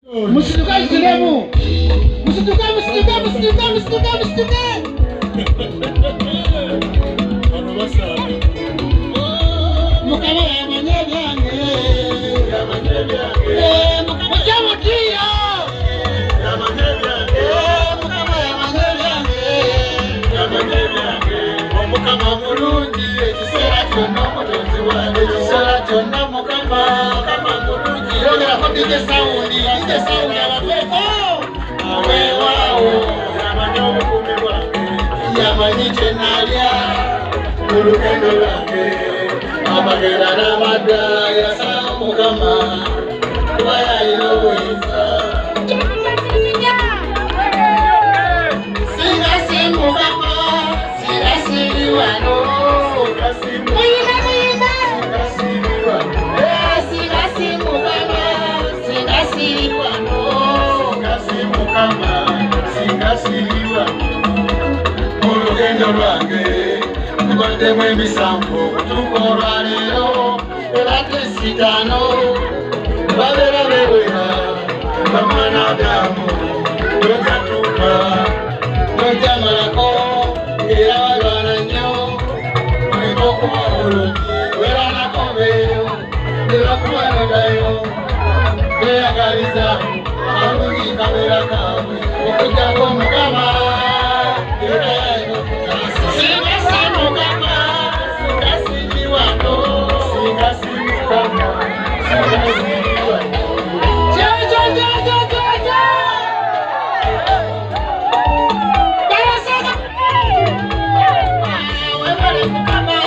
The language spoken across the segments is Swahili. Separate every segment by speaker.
Speaker 1: Msitukae sinemu. Msitukae. Mukama ya manyebyange. Mukama kia. Mukama mulungi ekisera kyonna omutonzi wange ekisera kyonna mukama mulungi yogera ko DJ Sound abateeko aweewaawo yamanyi obukuumi bwange yamanyi kye nalya mu lugendo lwange amagenda n'amadda yasaba mukama kuba yalina obuyinza singa si mukama singa siri wano singasiriwa mu lugendo lwange tubaddemu emisanvu okutuuka olwaleero ebadde sitaano babeera bewera bamwana byamu lwegatuuka lwejamalako era balwana nnyo olina okuba bulungi weranako beeyo ne bakubanodayo beyagaliza abulungi kabeera kaabwe okujjako mukama era singa si mukama singa siri wano singa si mukama singa siri wano webale mukama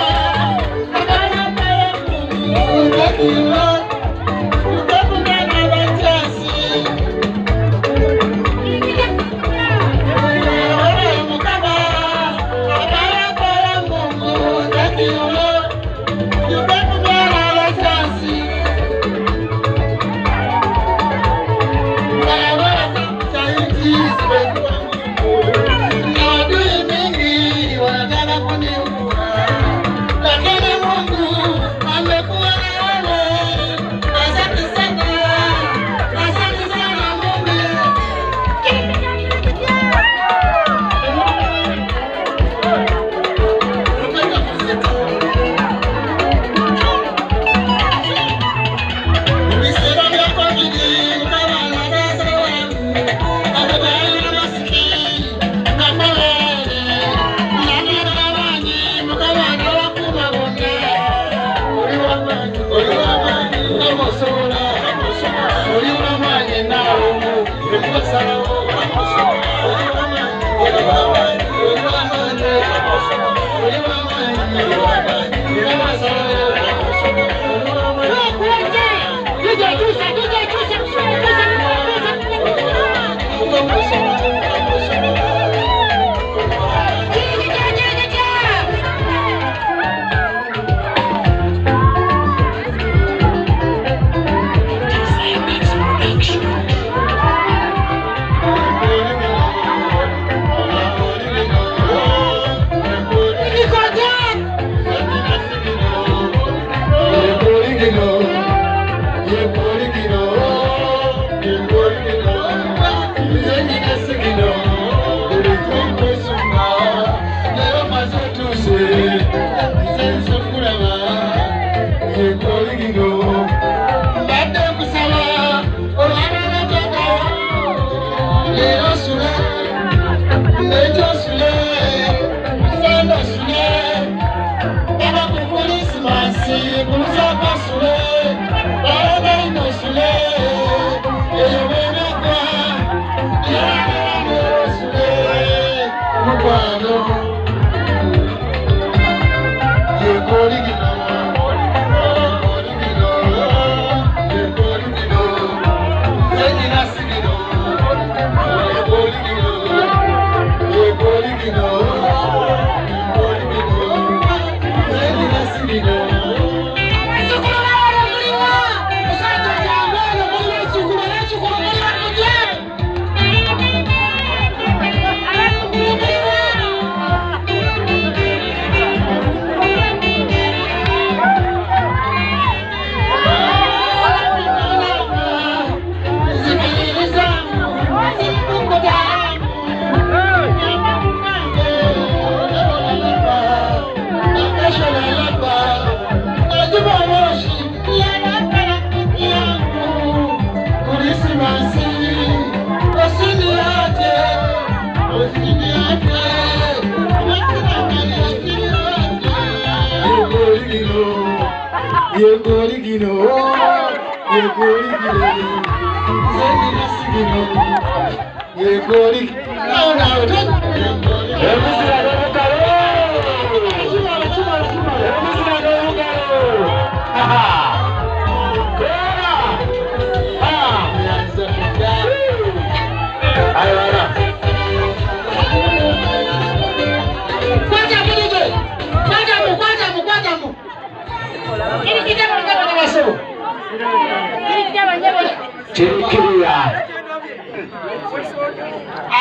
Speaker 2: Chirikiria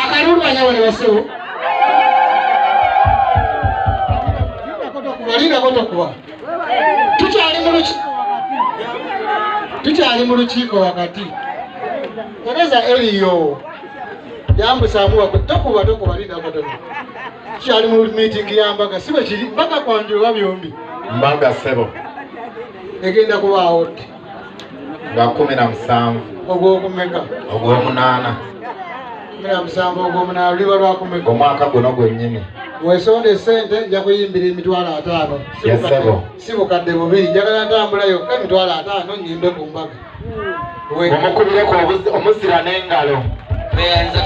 Speaker 1: akarudi wanyawale wasu kubalina kotokuwa tukyali mu lukiiko wakati tereza eriyo yambusamuwa tokuba linda kotono tukyali mu meeting yambaga sibe kiri mpaka kwanjulwa byombi
Speaker 2: mbaga sebo
Speaker 1: egenda kubaawo
Speaker 2: nga 17
Speaker 1: ogwokumeka
Speaker 2: ogw'omunaana
Speaker 1: 17 ogw'omunaana luliba lwakumeka
Speaker 2: omwaka guno gwennyini
Speaker 1: wesonde sente nja kuyimbira emitwalo 5 sibukadde bubiri njagala ntambula yokka emitwalo 5 nyimbe ku mbaga
Speaker 2: omukubireko omuzira n'engalo
Speaker 3: tweyanza